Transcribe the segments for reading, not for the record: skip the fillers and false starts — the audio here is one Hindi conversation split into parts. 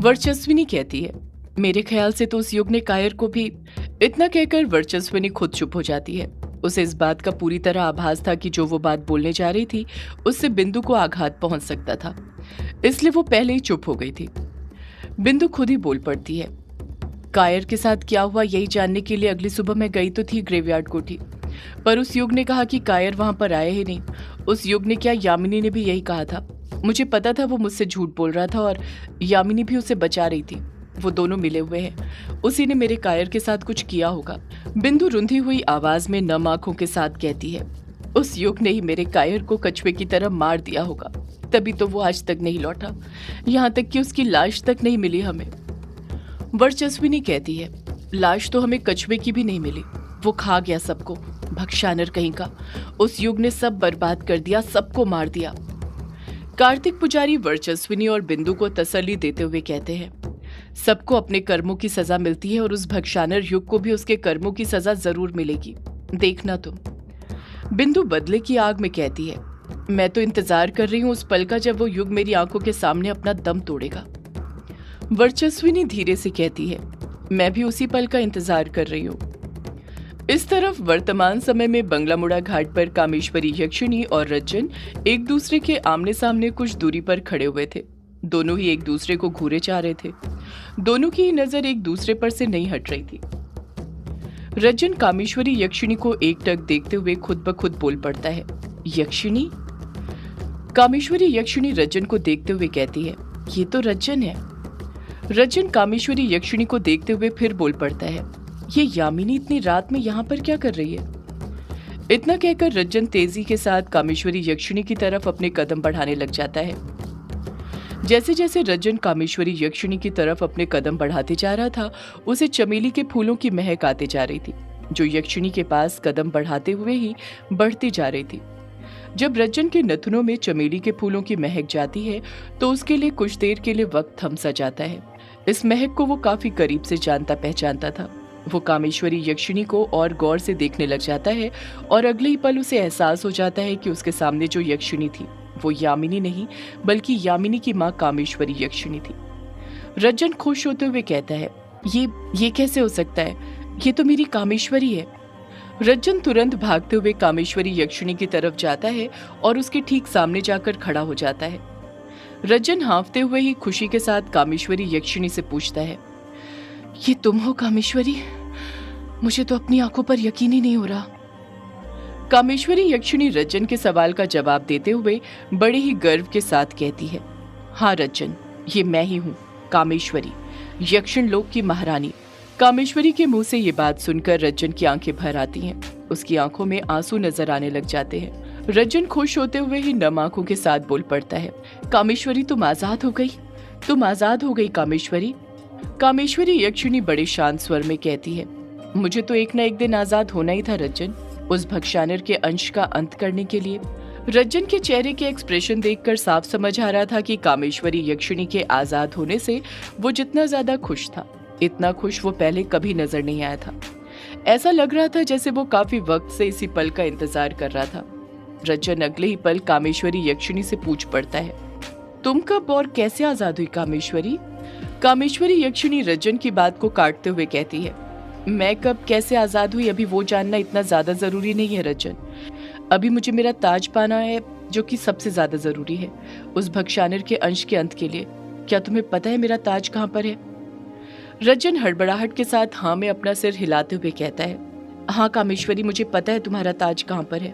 वर्चस्विनी कहती है, मेरे ख्याल से तो उस युग ने कायर को भी। इतना कहकर वर्चस्विनी खुद चुप हो जाती है। उसे इस बात का पूरी तरह आभास था कि जो वो बात बोलने जा रही थी उससे बिंदु को आघात पहुंच सकता था, इसलिए वो पहले ही चुप हो गई थी। बिंदु खुद ही बोल पड़ती है, कायर के साथ क्या हुआ यही जानने के लिए अगली सुबह मैं गई तो थी ग्रेवयार्ड कोठी, पर उस युग ने कहा कि कायर वहां पर आया ही नहीं। उस युग ने क्या, यामिनी ने भी यही कहा था। मुझे पता था वो मुझसे झूठ बोल रहा था और यामिनी भी उसे बचा रही थी। वो दोनों मिले हुए हैं, उसी ने मेरे कायर के साथ कुछ किया होगा। बिंदु रुंधी हुई आवाज में नम आंखों के साथ कहती है, उस युग ने ही मेरे कायर को कछुए की तरह मार दिया होगा, तभी तो वो आज तक नहीं लौटा, यहाँ तक कि उसकी लाश तक नहीं मिली हमें। वर्चस्विनी कहती है, लाश तो हमें कछुए की भी नहीं मिली, वो खा गया सबको, भक्षानर कहीं का। उस युग ने सब बर्बाद कर दिया, सबको मार दिया। कार्तिक पुजारी वर्चस्विनी और बिंदु को तसल्ली देते हुए कहते हैं, सबको अपने कर्मों की सजा मिलती है और उस भक्षानर युग को भी उसके कर्मों की सजा जरूर मिलेगी, देखना तुम। बिंदु बदले की आग में कहती है, मैं तो इंतजार कर रही हूँ उस पल का जब वो युग मेरी आंखों के सामने अपना दम तोड़ेगा। वर्चस्विनी धीरे से कहती है, मैं भी उसी पल का इंतजार कर रही हूँ। इस तरफ वर्तमान समय में बंगलामुड़ा घाट पर कामेश्वरी यक्षिणी और रज्जन एक दूसरे के आमने सामने कुछ दूरी पर खड़े हुए थे। दोनों ही एक दूसरे को घूरे चाह रहे थे। दोनों की नजर एक दूसरे पर से नहीं हट रही थी। रज्जन कामेश्वरी यक्षिणी को एकटक देखते हुए खुद ब खुद बोल पड़ता है, यक्षिणी। कामेश्वरी यक्षिणी रज्जन को देखते हुए कहती है, ये तो रज्जन है। रज्जन कामेश्वरी यक्षिणी को देखते हुए फिर बोल पड़ता है, ये यामिनी इतनी रात में यहाँ पर क्या कर रही है। इतना कहकर रज्जन तेजी के साथ कामेश्वरी यक्षिणी की तरफ अपने कदम बढ़ाने लग जाता है। जैसे जैसे रज्जन कामेश्वरी यक्षिणी की तरफ अपने कदम बढ़ाते जा रहा था, उसे चमेली के फूलों की महक आते जा रही थी, जो यक्षिणी के पास कदम बढ़ाते हुए ही बढ़ती जा रही थी। जब रज्जन के नथुनों में चमेली के फूलों की महक जाती है तो उसके लिए कुछ देर के लिए वक्त थम सा जाता है। इस महक को वो काफी करीब से जानता पहचानता था। वो कामेश्वरी यक्षिणी को और गौर से देखने लग जाता है और अगले ही पल उसे एहसास हो जाता है कि उसके सामने जो यक्षिणी थी वो यामिनी नहीं बल्कि यामिनी की माँ कामेश्वरी यक्षिणी थी। रज्जन खुश होते हुए कहता है, ये कैसे हो सकता है, ये तो मेरी कामेश्वरी है। रज्जन तुरंत भागते हुए कामेश्वरी यक्षिणी की तरफ जाता है और उसके ठीक सामने जाकर खड़ा हो जाता है। रज्जन हाँफते हुए ही खुशी के साथ कामेश्वरी यक्षिणी से पूछता है, ये तुम हो कामेश्वरी? मुझे तो अपनी आंखों पर यकीन ही नहीं हो रहा। कामेश्वरी यक्षिणी रज्जन के सवाल का जवाब देते हुए बड़े ही गर्व के साथ कहती है, हाँ रज्जन, ये मैं ही हूँ, कामेश्वरी, यक्षिण लोक की महारानी। कामेश्वरी के मुंह से ये बात सुनकर रज्जन की आंखें भर आती हैं। उसकी आंखों में आंसू नजर आने लग जाते हैं। रज्जन खुश होते हुए ही नम आंखों के साथ बोल पड़ता है, कामेश्वरी तुम आजाद हो गई, तुम आजाद हो गई कामेश्वरी। कामेश्वरी यक्षिणी बड़े शांत स्वर में कहती है, मुझे तो एक न एक दिन आजाद होना ही था रज्जन, उस भक्षानर के अंश का अंत करने के लिए। रज्जन के चेहरे के एक्सप्रेशन देखकर साफ समझ आ रहा था कि कामेश्वरी यक्षिणी के आजाद होने से वो जितना ज्यादा खुश था, इतना खुश वो पहले कभी नजर नहीं आया था। ऐसा लग रहा था जैसे वो काफी वक्त से इसी पल का इंतजार कर रहा था। रज्जन अगले ही पल कामेश्वरी यक्षिणी से पूछ पड़ता है, तुम कब और कैसे आजाद हुई कामेश्वरी? कामेश्वरी यक्षिणी रज्जन की बात को काटते हुए कहती है, मैं कब कैसे आजाद हुई अभी वो जानना इतना ज्यादा जरूरी नहीं है रज्जन। अभी मुझे मेरा ताज पाना है, जो कि सबसे ज्यादा जरूरी है उस भक्षानर के अंश के अंत के लिए। क्या तुम्हें पता है मेरा ताज कहाँ पर है? रज्जन हड़बड़ाहट के साथ हाँ में अपना सिर हिलाते हुए कहता है, हाँ कामेश्वरी, मुझे पता है तुम्हारा ताज कहाँ पर है।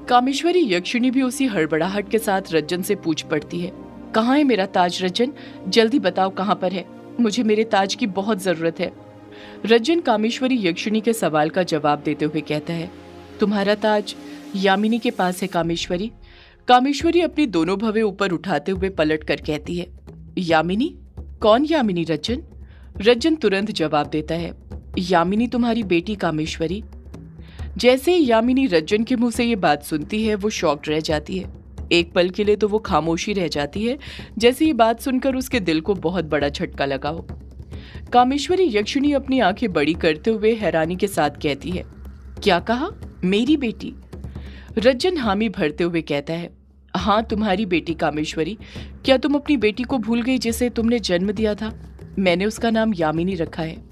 कामेश्वरी यक्षिणी भी उसी हड़बड़ाहट के साथ रज्जन से पूछ पड़ती है, कहाँ है मेरा ताज रज्जन? जल्दी बताओ कहाँ पर है, मुझे मेरे ताज की बहुत जरूरत है। रज्जन कामेश्वरी यक्षिणी के सवाल का जवाब देते हुए कहता है, तुम्हारा ताज यामिनी के पास है कामेश्वरी। कामेश्वरी अपनी दोनों भवें ऊपर उठाते हुए पलट कर कहती है, यामिनी? कौन यामिनी रज्जन? रज्जन तुरंत जवाब देता है, यामिनी तुम्हारी बेटी कामेश्वरी। जैसे ही यामिनी रज्जन के मुंह से ये बात सुनती है वो शॉक्ड रह जाती है। एक पल के लिए तो वो खामोशी रह जाती है, जैसे ये बात सुनकर उसके दिल को बहुत बड़ा झटका लगा हो। कामेश्वरी यक्षिणी अपनी आंखें बड़ी करते हुए हैरानी के साथ कहती है, क्या कहा, मेरी बेटी? रज्जन हामी भरते हुए कहता है, हाँ, तुम्हारी बेटी कामेश्वरी। क्या तुम अपनी बेटी को भूल गई जिसे तुमने जन्म दिया था? मैंने उसका नाम यामिनी रखा है।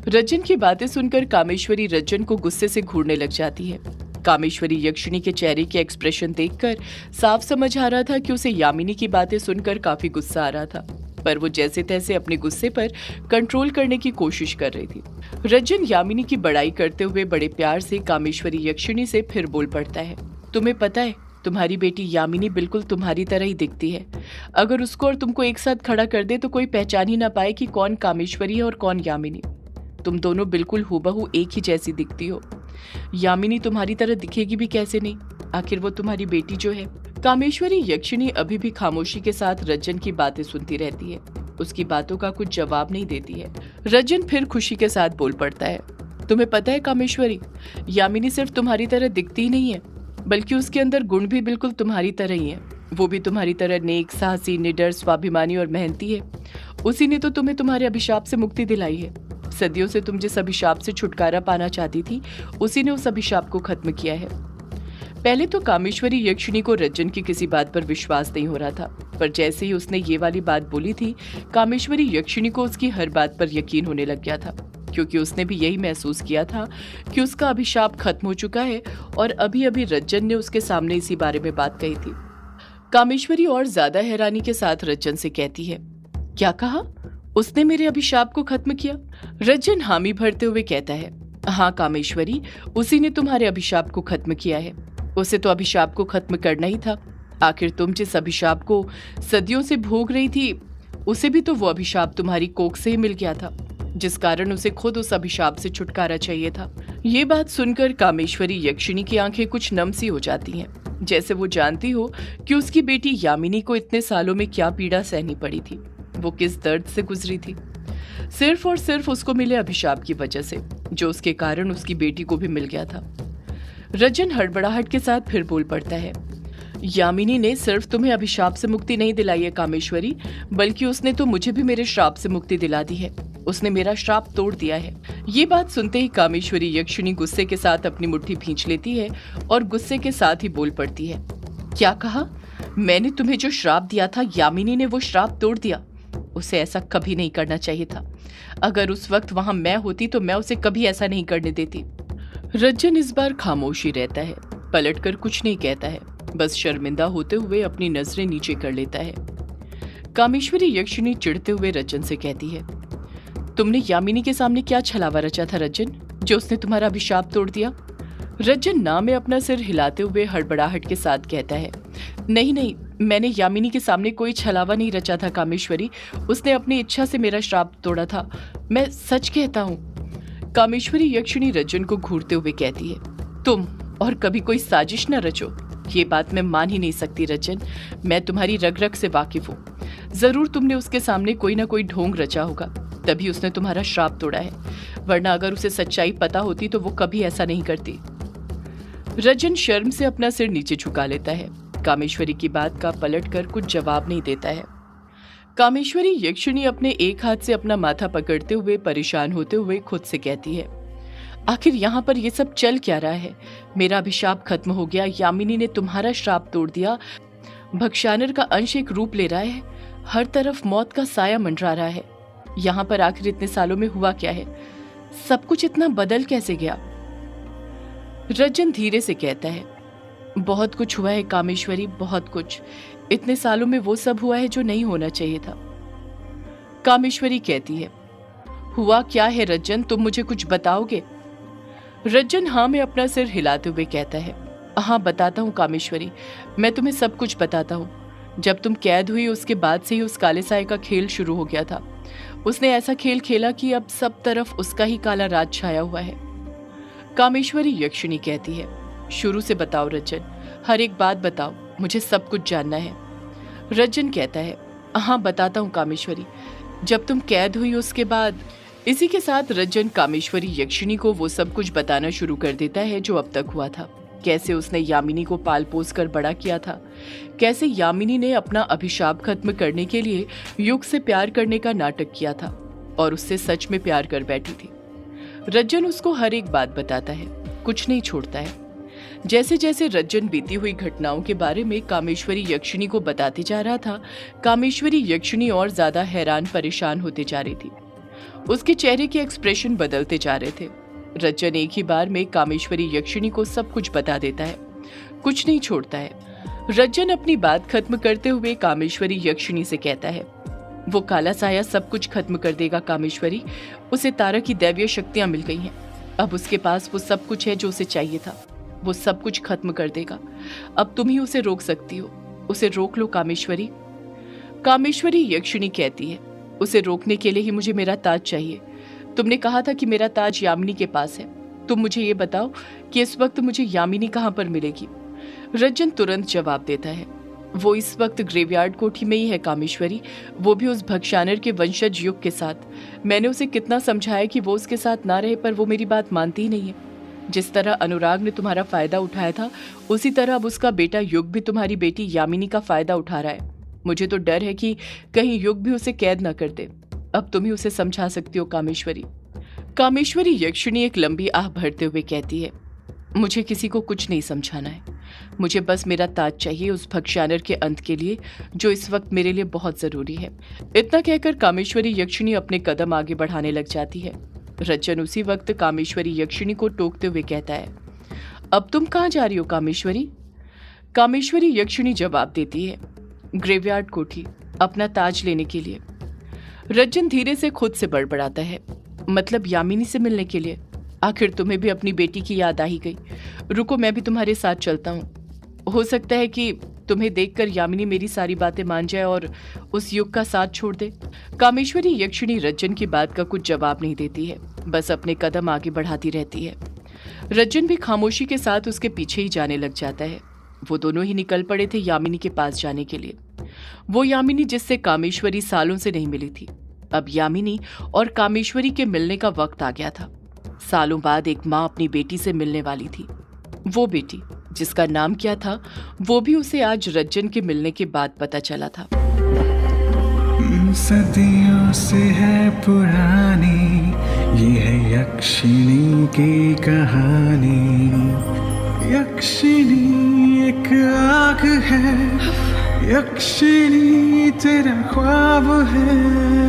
रज्जन की बातें सुनकर कामेश्वरी रज्जन को गुस्से से घूरने लग जाती है। कामेश्वरी यक्षिणी के चेहरे के एक्सप्रेशन देखकर साफ समझ आ रहा था कि उसे यामिनी की बातें सुनकर काफी गुस्सा आ रहा था, पर वो जैसे तैसे अपने गुस्से पर कंट्रोल करने की कोशिश कर रही थी। रज्जन यामिनी की बड़ाई करते हुए बड़े प्यार से कामेश्वरी यक्षिणी से फिर बोल पड़ता है, तुम्हें पता है तुम्हारी बेटी यामिनी बिल्कुल तुम्हारी तरह ही दिखती है। अगर उसको और तुमको एक साथ खड़ा कर दे तो कोई पहचान ही ना पाए कि कौन कामेश्वरी है और कौन यामिनी। तुम दोनों बिल्कुल हूबहू एक ही जैसी दिखती हो। यामिनी तुम्हारी तरह दिखेगी भी कैसे नहीं, आखिर वो तुम्हारी बेटी जो है। कामेश्वरी यक्षिणी अभी भी खामोशी के साथ रज्जन की बातें सुनती रहती है, उसकी बातों का कुछ जवाब नहीं देती है। रज्जन फिर खुशी के साथ बोल पड़ता है, तुम्हें पता है कामेश्वरी, यामिनी सिर्फ तुम्हारी तरह दिखती ही नहीं है, बल्कि उसके अंदर गुण भी बिल्कुल तुम्हारी तरह ही है। वो भी तुम्हारी तरह नेक, साहसी, निडर, स्वाभिमानी और मेहनती है। उसी ने तो तुम्हें तुम्हारे अभिशाप से मुक्ति दिलाई है। सदियों से तुम जिस अभिशाप से छुटकारा पाना चाहती थी, उसी ने उस अभिशाप को खत्म किया है। पहले तो कामेश्वरी यक्षिणी को रज्जन की किसी बात पर विश्वास नहीं हो रहा था, पर जैसे ही उसने ये वाली बात बोली थी, कामेश्वरी यक्षिणी को उसकी हर बात पर यकीन होने लग गया था, क्योंकि उसने भी यही महसूस किया था कि उसका अभिशाप खत्म हो चुका है और अभी अभी रज्जन ने उसके सामने इसी बारे में बात कही थी। कामेश्वरी और ज्यादा हैरानी के साथ रज्जन से कहती है, क्या कहा? उसने मेरे अभिशाप को खत्म किया? रज्जन हामी भरते हुए कहता है, हाँ कामेश्वरी, उसी ने तुम्हारे अभिशाप को खत्म किया है। उसे तो अभिशाप को खत्म करना ही था। आखिर तुम जिस अभिशाप को सदियों से भोग रही थी, उसे भी तो वो अभिशाप तुम्हारी कोख से ही मिल गया था, जिस कारण उसे खुद उस अभिशाप से छुटकारा चाहिए था। ये बात सुनकर कामेश्वरी यक्षिणी की आंखें कुछ नम सी हो जाती हैं, जैसे वो जानती हो कि उसकी बेटी यामिनी को इतने सालों में क्या पीड़ा सहनी पड़ी थी, वो किस दर्द से गुजरी थी, सिर्फ और सिर्फ उसको मिले अभिशाप की वजह से, जो उसके कारण उसकी बेटी को भी मिल गया था। रज्जन हड़बड़ाहट के साथ फिर बोल पड़ता है, यामिनी ने सिर्फ तुम्हें अभिशाप से मुक्ति नहीं दिलाई है कामेश्वरी, बल्कि उसने तो मुझे भी मेरे श्राप से मुक्ति दिला दी है। उसने मेरा श्राप तोड़ दिया है। ये बात सुनते ही कामेश्वरी यक्षिणी गुस्से के साथ अपनी मुट्ठी भींच लेती है और गुस्से के साथ ही बोल पड़ती है, क्या कहा? मैंने तुम्हें जो श्राप दिया था, यामिनी ने वो श्राप तोड़ दिया? उसे ऐसा कभी नहीं करना चाहिए था। अगर उस वक्त वहां मैं होती तो मैं उसे कभी ऐसा नहीं करने देती। रज्जन इस बार खामोश ही रहता है, पलटकर कुछ नहीं कहता है, बस शर्मिंदा होते हुए अपनी नजरें नीचे कर लेता है। कामेश्वरी यक्षिणी चिढ़ते हुए रज्जन से कहती है, तुमने यामिनी के सामने क्या छलावा रचा था रज्जन, जो उसने तुम्हारा अभिशाप तोड़ दिया? रज्जन ना में अपना सिर हिलाते हुए हड़बड़ाहट के साथ कहता है, नहीं नहीं, मैंने यामिनी के सामने कोई छलावा नहीं रचा था कामेश्वरी, उसने अपनी इच्छा से मेरा श्राप तोड़ा था, मैं सच कहता हूँ। कामेश्वरी यक्षिणी रज्जन को घूरते हुए कहती है, तुम और कभी कोई साजिश न रचो। ये बात मैं मान ही नहीं सकती रज्जन, मैं तुम्हारी रग रग से वाकिफ हूँ। जरूर तुमने उसके सामने कोई ना कोई ढोंग रचा होगा, तभी उसने तुम्हारा श्राप तोड़ा है, वरना अगर उसे सच्चाई पता होती तो वो कभी ऐसा नहीं करती। रज्जन शर्म से अपना सिर नीचे झुका लेता है। कामेश्वरी की बात का पलटकर कुछ जवाब नहीं देता है। कामेश्वरी यक्षिणी अपने एक हाथ से अपना माथा पकड़ते हुए परेशान होते हुए खुद से कहती है, आखिर यहाँ पर ये सब चल क्या रहा है? मेरा अभिशाप खत्म हो गया, यामिनी ने तुम्हारा श्राप तोड़ दिया, भक्षानर का अंश एक रूप ले रहा है, हर तरफ मौत का साया मंडरा रहा है। यहाँ पर आखिर इतने सालों में हुआ क्या है? सब कुछ इतना बदल कैसे गया? रज्जन धीरे से कहता है, बहुत कुछ हुआ है कामेश्वरी, बहुत कुछ। इतने सालों में वो सब हुआ है जो नहीं होना चाहिए था। कामेश्वरी कहती है, हुआ क्या है रज्जन, तुम मुझे कुछ बताओगे? रज्जन हाँ में अपना सिर हिलाते हुए कहता है, हाँ बताता हूँ कामेश्वरी, मैं तुम्हें सब कुछ बताता हूँ। जब तुम कैद हुई उसके बाद से ही उस काले साए का खेल शुरू हो गया था। उसने ऐसा खेल खेला कि अब सब तरफ उसका ही काला राज छाया हुआ है। कामेश्वरी यक्षिणी कहती है, शुरू से बताओ रज्जन, हर एक बात बताओ, मुझे सब कुछ जानना है। रज्जन कहता है, हाँ बताता हूँ कामेश्वरी, जब तुम कैद हुई उसके बाद। इसी के साथ रज्जन कामेश्वरी यक्षिणी को वो सब कुछ बताना शुरू कर देता है जो अब तक हुआ था। कैसे उसने यामिनी को पाल पोस कर बड़ा किया था, कैसे यामिनी ने अपना अभिशाप खत्म करने के लिए युग से प्यार करने का नाटक किया था और उससे सच में प्यार कर बैठी थी। रज्जन उसको हर एक बात बताता है, कुछ नहीं छोड़ता है। जैसे जैसे रज्जन बीती हुई घटनाओं के बारे में कामेश्वरी यक्षिणी को बताते जा रहा था, कामेश्वरी यक्षिणी और ज्यादा हैरान परेशान होते जा रही थी। उसके चेहरे के एक्सप्रेशन बदलते जा रहे थे। रज्जन एक ही बार में कामेश्वरी यक्षिणी को सब कुछ बता देता है, कुछ नहीं छोड़ता है। रज्जन अपनी बात खत्म करते हुए कामेश्वरी यक्षिणी से कहता है, वो काला साया सब कुछ खत्म कर देगा कामेश्वरी। उसे तारा की दैवीय शक्तियां मिल गई हैं। अब उसके पास वो सब कुछ है जो उसे चाहिए था। वो सब कुछ खत्म कर देगा। अब तुम ही उसे रोक सकती हो। उसे रोक लो कामेश्वरी। कामेश्वरी यक्षिणी कहती है, उसे रोकने के लिए ही मुझे मेरा ताज चाहिए। तुमने कहा था कि मेरा ताज यामिनी के पास है। तुम मुझे ये बताओ कि इस वक्त मुझे यामिनी कहां पर मिलेगी। रज्जन तुरंत जवाब देता है, वो इस वक्त ग्रेवयार्ड कोठी में ही है कामेश्वरी, वो भी उस भक्षानर के वंशज युग के साथ। मैंने उसे कितना समझाया कि वो उसके साथ ना रहे, पर वो मेरी बात मानती ही नहीं है। जिस तरह अनुराग ने तुम्हारा फायदा उठाया था, उसी तरह अब उसका बेटा युग भी तुम्हारी बेटी यामिनी का फायदा उठा रहा है। मुझे तो डर है कि कहीं युग भी उसे कैद न कर दे। अब तुम ही उसे समझा सकती हो कामेश्वरी। कामेश्वरी यक्षिणी एक लंबी आह भरते हुए कहती है, मुझे किसी को कुछ नहीं समझाना है। मुझे बस मेरा ताज चाहिए उस भक्षानर के अंत के लिए, जो इस वक्त मेरे लिए बहुत जरूरी है। इतना कहकर कामेश्वरी यक्षिणी अपने कदम आगे बढ़ाने लग जाती है। रज्जन उसी वक्त कामेश्वरी यक्षिणी को टोकते हुए कहता है, अब तुम कहाँ जा रही हो कामेश्वरी। कामेश्वरी यक्षिणी जवाब देती है, ग्रेवयार्ड कोठी, अपना ताज लेने के लिए। रज्जन धीरे से खुद से बड़बड़ाता है, मतलब यामिनी से मिलने के लिए। आखिर तुम्हें भी अपनी बेटी की याद आ ही गई। रुको, मैं भी तुम्हारे साथ चलता हूँ। हो सकता है कि तुम्हें देखकर यामिनी मेरी सारी बातें मान जाए और उस युग का साथ छोड़ दे। कामेश्वरी यक्षिणी रज्जन की बात का कुछ जवाब नहीं देती है, बस अपने कदम आगे बढ़ाती रहती है। रज्जन भी खामोशी के साथ उसके पीछे ही जाने लग जाता है। वो दोनों ही निकल पड़े थे यामिनी के पास जाने के लिए। वो यामिनी जिससे कामेश्वरी सालों से नहीं मिली थी। अब यामिनी और कामेश्वरी के मिलने का वक्त आ गया था। सालों बाद एक माँ अपनी बेटी से मिलने वाली थी। वो बेटी जिसका नाम क्या था, वो भी उसे आज रज्जन के मिलने के बाद पता चला था। सदियों से है पुरानी ये है यक्षिणी की कहानी। यक्षिणी एक आग है, यक्षिणी तेरा ख्वाब है।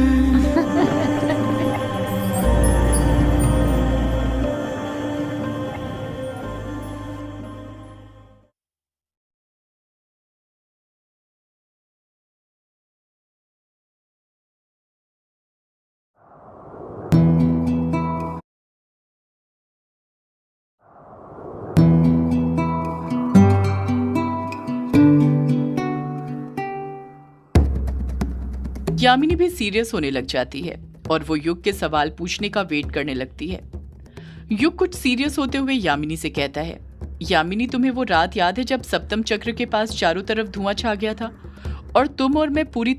यामिनी भी सीरियस होने लग जाती है और वो युग के सवाल पूछने का वेट करने लगती है। युग कुछ सीरियस होते हुए यामिनी से कहता है, यामिनी तुम्हें वो रात याद है जब सप्तम चक्र के पास चारों तरफ धुआं छा गया था और तुम और मैं पूरी